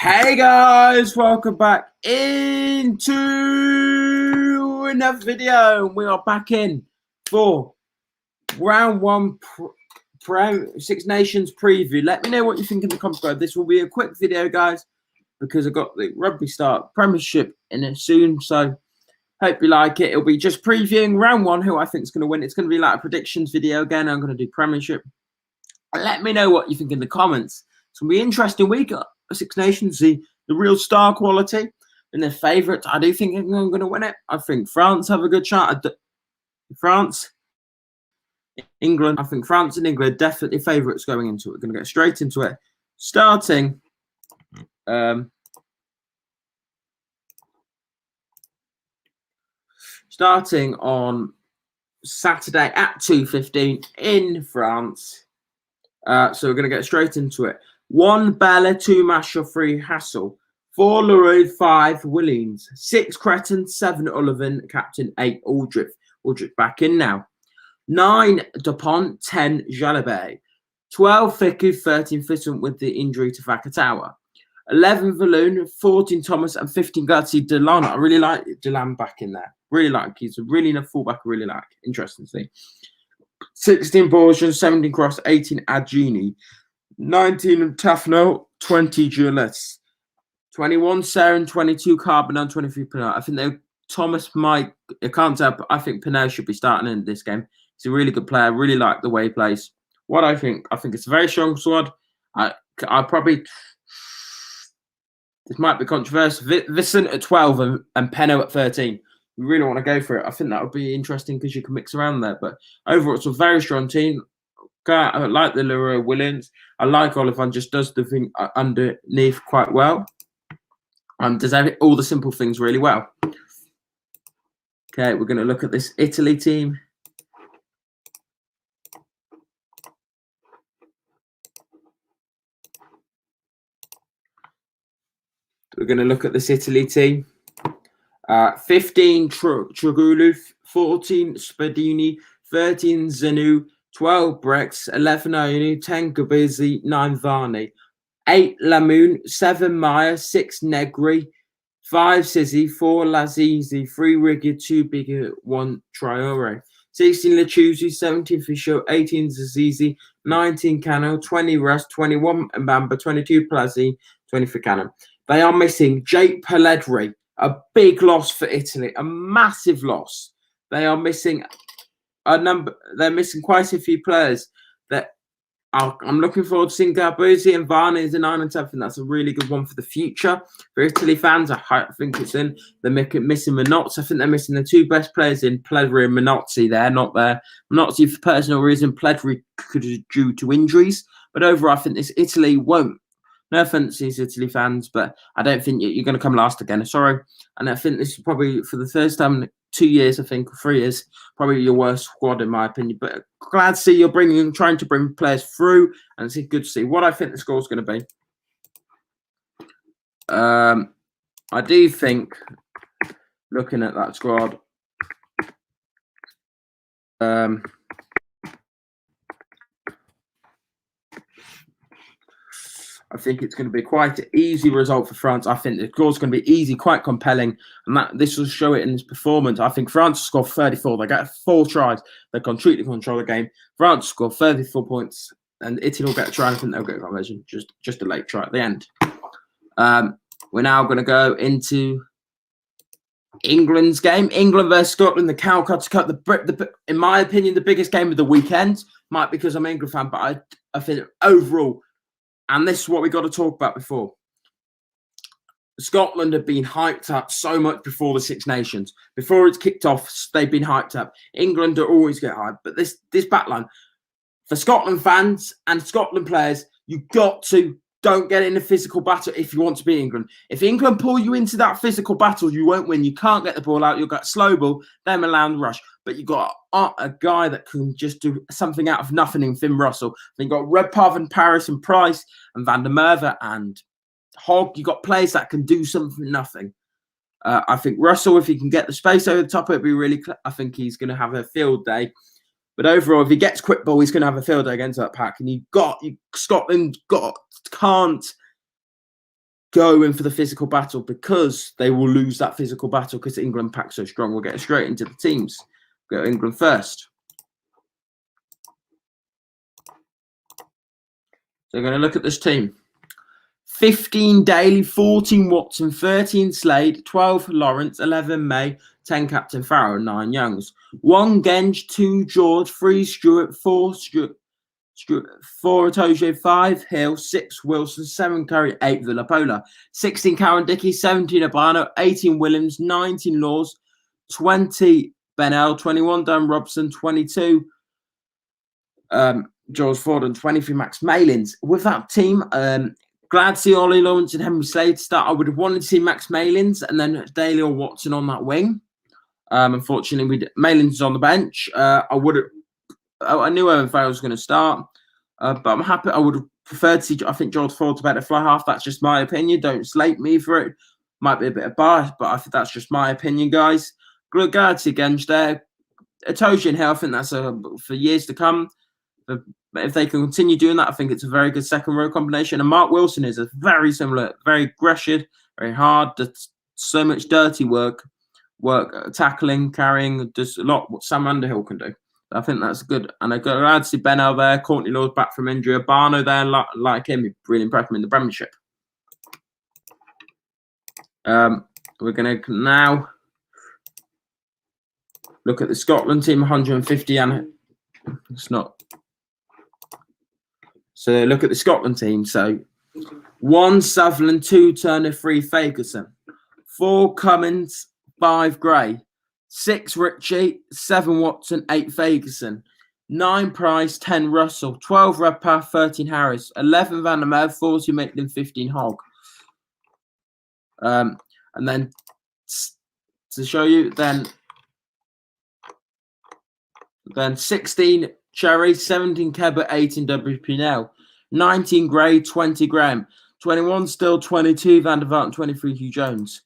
Hey guys, welcome back into another video. We are back in for round one Six Nations preview. Let me know what you think in the comments below. This will be a quick video, guys, because I've got the Rugby Start Premiership in it soon. So hope you like it. It'll be just previewing round one, who I think is going to win. It's going to be like a predictions video again. I'm going to do Premiership. Let me know what you think in the comments. It's going to be an interesting week. Six Nations, the real star quality and their favourites. I do think England are going to win it. I think France have a good chance. England. I think France and England are definitely favourites going into it. We're going to get straight into it. Starting on Saturday at 2:15 in France. So we're going to get straight into it. 1 Bella, 2 Masher, 3 Hassel, 4 Leroux, 5 Williams, 6 Cretan, 7 Ullivan, captain, 8 Aldrich. Aldrich back in now. 9 Dupont, 10 Jalabert, 12 Fiku, 13 Fitton with the injury to Vakatawa, 11 Valoon, 14 Thomas, and 15 Gutsy Delan. I really like Delan back in there. Really like. He's a really enough fullback. I really like. Interesting to see. 16 Borges, 17 Cross, 18 Adjini, 19 Tafno, 20 Julius, 21 Saren, 22 Carbon, 23 Pinot. I think Thomas might, I can't tell, but I think Pinot should be starting in this game. He's a really good player. Really like the way he plays. What I think it's a very strong squad. I probably, this might be controversial. Vicent at 12 and Pinot at 13. You really want to go for it. I think that would be interesting because you can mix around there. But overall, it's a very strong team. I like the Leroux Williams. I like Olivan, just does the thing underneath quite well. Does all the simple things really well. Okay, we're going to look at this Italy team. We're going to look at this Italy team. 15 Trugulu, 14 Spadini, 13 Zanu, 12 Brex, 11 Ionu, 10 Gabizi, 9 Varney, 8 Lamoon, 7 Maya, 6 Negri, 5 Sizzy, 4 Lazizi, 3 Rigger, 2 Bigger, 1 Traore, 16 Lachuzzi, 17 Fisher, 18 Zazizi, 19 Cano, 20 Rust, 21 Mbamba, 22 Plazzi, 23 Cano. They are missing Jake Pelledri, a big loss for Italy, a massive loss. They are missing they're missing quite a few players that I'm looking forward to seeing. Gabuzzi and Varney is a 9 and 10. I think that's a really good one for the future. For Italy fans, I think it's in. They're missing Minozzi. I think they're missing the 2 best players in Pelledri and Minozzi. They're not there. Minozzi, for personal reason, Pelledri due to injuries. But overall, I think this Italy won't. No offense to these Italy fans, but I don't think you're going to come last again. Sorry. And I think this is probably, for the first time in 2 years, I think, or 3 years, probably your worst squad, in my opinion. But glad to see you're trying to bring players through, and it's good to see. What I think the score is going to be. I do think, looking at that squad, I think it's going to be quite an easy result for France. I think the score's going to be easy, quite compelling, and this will show it in this performance. I think France will score 34. They get 4 tries. They completely control the game. France will score 34 points, and Italy will get a try. I think they'll get a conversion, just a late try at the end. We're now going to go into England's game. England versus Scotland, the Calcutta Cup. In my opinion, the biggest game of the weekend. Might be because I'm an England fan, but I think overall, and this is what we got to talk about before. Scotland have been hyped up so much before the Six Nations. Before it's kicked off, they've been hyped up. England always get hyped. But this backline, for Scotland fans and Scotland players, you've got to don't get in a physical battle if you want to beat England. If England pull you into that physical battle, you won't win. You can't get the ball out. You'll get slow ball, then Milan rush. But you've got a guy that can just do something out of nothing in Finn Russell. Then you've got Redpath and Paris and Price and Van der Merwe and Hogg. You've got players that can do something nothing. I think Russell, if he can get the space over the top, it'd be really. I think he's going to have a field day. But overall, if he gets quick ball, he's going to have a field day against that pack. And Scotland can't go in for the physical battle, because they will lose that physical battle because England pack so strong. We'll get straight into the teams. Go England first. So we're going to look at this team. 15 Daly, 14 Watson, 13 Slade, 12 Lawrence, 11 May, 10 Captain Farrell, 9 Youngs. 1 Genge, 2 George, 3 Stewart, 4 Itoje, 5 Hill, 6 Wilson, 7 Curry, 8 Villapola, 16 Karen Dickey, 17 Urbano, 18 Williams, 19 Laws, 20 Bennell, 21 Dan Robson, 22 George Ford, and 23 Max Malins. With that team, glad to see Ollie Lawrence and Henry Slade start. I would have wanted to see Max Malins and then Daly or Watson on that wing. Unfortunately, Malins is on the bench. I knew Owen Farrell was going to start, but I'm happy. I would have preferred to see, I think, George Ford's a better fly half. That's just my opinion. Don't slate me for it. Might be a bit of bias, but I think that's just my opinion, guys. Glad to see Genge there. Itoje and Hill, I think that's for years to come. If they can continue doing that, I think it's a very good second row combination. And Mark Wilson is a very similar, very aggressive, very hard, so much dirty work, tackling, carrying, just a lot what Sam Underhill can do. I think that's good. And I'm glad to see Bennell there. Courtney Lawes back from injury. Urbano there, like him, he really impressed me in the Premiership. We're going to now look at the Scotland team, 150, and it's not. So look at the Scotland team. So 1 Sutherland, 2 Turner, 3 Fagerson, 4 Cummins, 5 Gray, 6 Ritchie, 7 Watson, 8 Fagerson, 9 Price, 10 Russell, 12 Redpath, 13 Harris, 11 Van der Merwe, 14 Maitland, 15 Hogg. And then to show you, then 16 Cherry, 17 Kebber, 18 WP Nell, 19 Gray, 20 Graham, 21 Still, 22 Van der Vaart, and 23 Hugh Jones.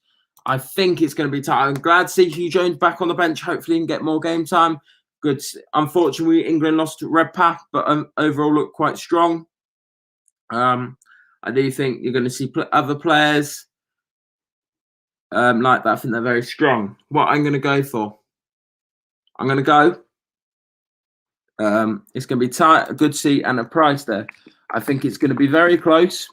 I think it's going to be tight. I'm glad to see Hugh Jones back on the bench. Hopefully he can get more game time. Good. Unfortunately, England lost to Redpath, but overall looked quite strong. I do think you're going to see other players like that. I think they're very strong. What I'm going to go for, I'm going to go. It's going to be tight, a good seat, and a price there. I think it's going to be very close.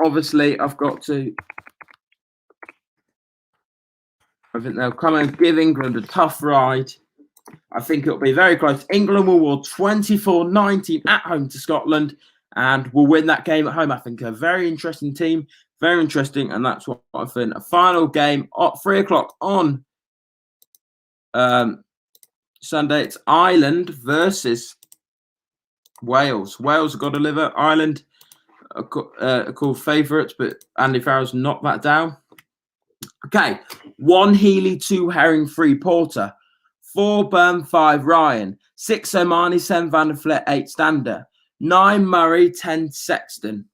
Obviously, I think they'll come and give England a tough ride. I think it'll be very close. England will win 24-19 at home to Scotland and will win that game at home. I think a very interesting team, very interesting, and that's what I think. A final game at 3 o'clock on Sunday. It's Ireland versus Wales. Wales have got to deliver. Ireland are called favourites, but Andy Farrell's knocked that down. Okay, 1 Healy, 2 Herring, 3 Porter, 4 Byrne, 5 Ryan, 6 Omani, 7 Van der Vliet, 8 Stander, 9 Murray, 10 Sexton.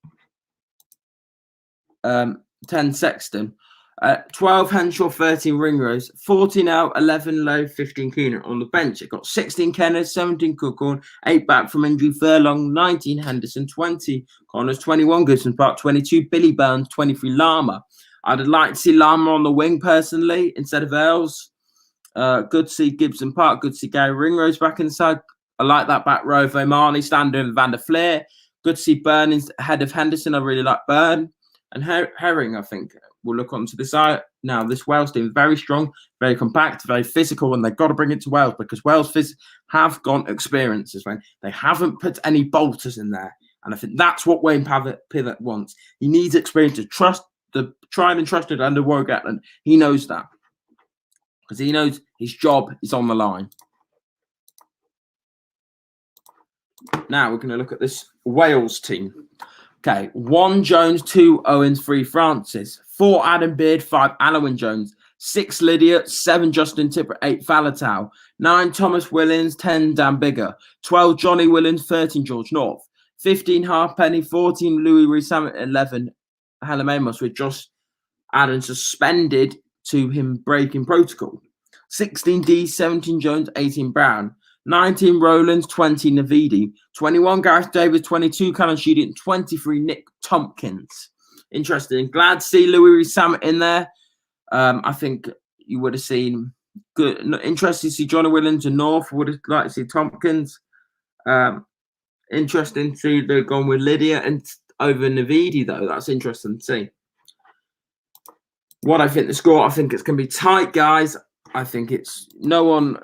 12 Henshaw, 13 Ringrose, 14 out, 11 Lowe, 15 Keenan. On the bench, it got 16 Kenneth, 17 Cookhorn, 8 back from injury, Furlong, 19 Henderson, 20 Connors, 21 Goodson Park, 22 Billy Burns, 23 Lama. I'd like to see Lama on the wing personally instead of Earls. Good to see Gibson Park. Good to see Gary Ringrose back inside. I like that back row of Omani, Stander, and Van der Vliet. Good to see Byrne ahead of Henderson. I really like Byrne. And Herring, I think, we'll look onto this side. Now, this Wales team is very strong, very compact, very physical, and they've got to bring it to Wales because Wales have got experiences, right? They haven't put any bolters in there. And I think that's what Wayne Pivot wants. He needs experience to trust the tried and trusted under Warren Gatland. He knows that because he knows his job is on the line. Now, we're going to look at this Wales team. Okay, 1 Jones, 2 Owens, 3 Francis, 4 Adam Beard, 5 Alwyn Jones, 6 Lydia, 7 Justin Tipper, 8 Falatau, 9 Thomas Willins, 10 Dan Bigger, 12 Johnny Willins, 13 George North, 15 Halfpenny, 14 Louis Rees-Hammett, 11 Hallam Amos, with Josh Adams suspended to him breaking protocol, 16 D, 17 Jones, 18 Brown, 19 Rowlands, 20 Navidi, 21 Gareth Davis, 22 Callum Sheedy, 23 Nick Tompkins. Interesting. Glad to see Louis Sam in there. I think you would have seen good. Interesting to see Johnny Williams and North. Would have liked to see Tompkins. Interesting to see they're gone with Lydia and over Navidi though. That's interesting to see. What I think the score, I think it's going to be tight, guys. I think it's no one.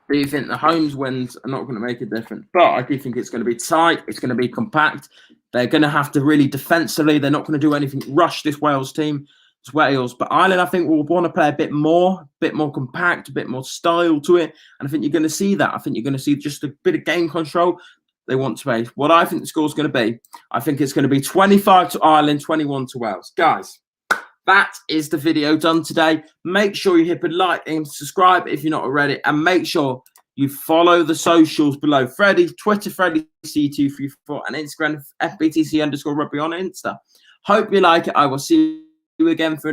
Do you think the Holmes wins are not going to make a difference? But I do think it's going to be tight. It's going to be compact. They're going to have to really defensively. They're not going to do anything rush this Wales team. It's Wales. But Ireland, I think, will want to play a bit more compact, a bit more style to it. And I think you're going to see that. I think you're going to see just a bit of game control. They want to play. What I think the score is going to be, I think it's going to be 25 to Ireland, 21 to Wales. Guys, that is the video done today. Make sure you hit a like and subscribe if you're not already. And make sure you follow the socials below. Freddie, Twitter, Freddie C234, and Instagram, FBTC_rugby on Insta. Hope you like it. I will see you again for another.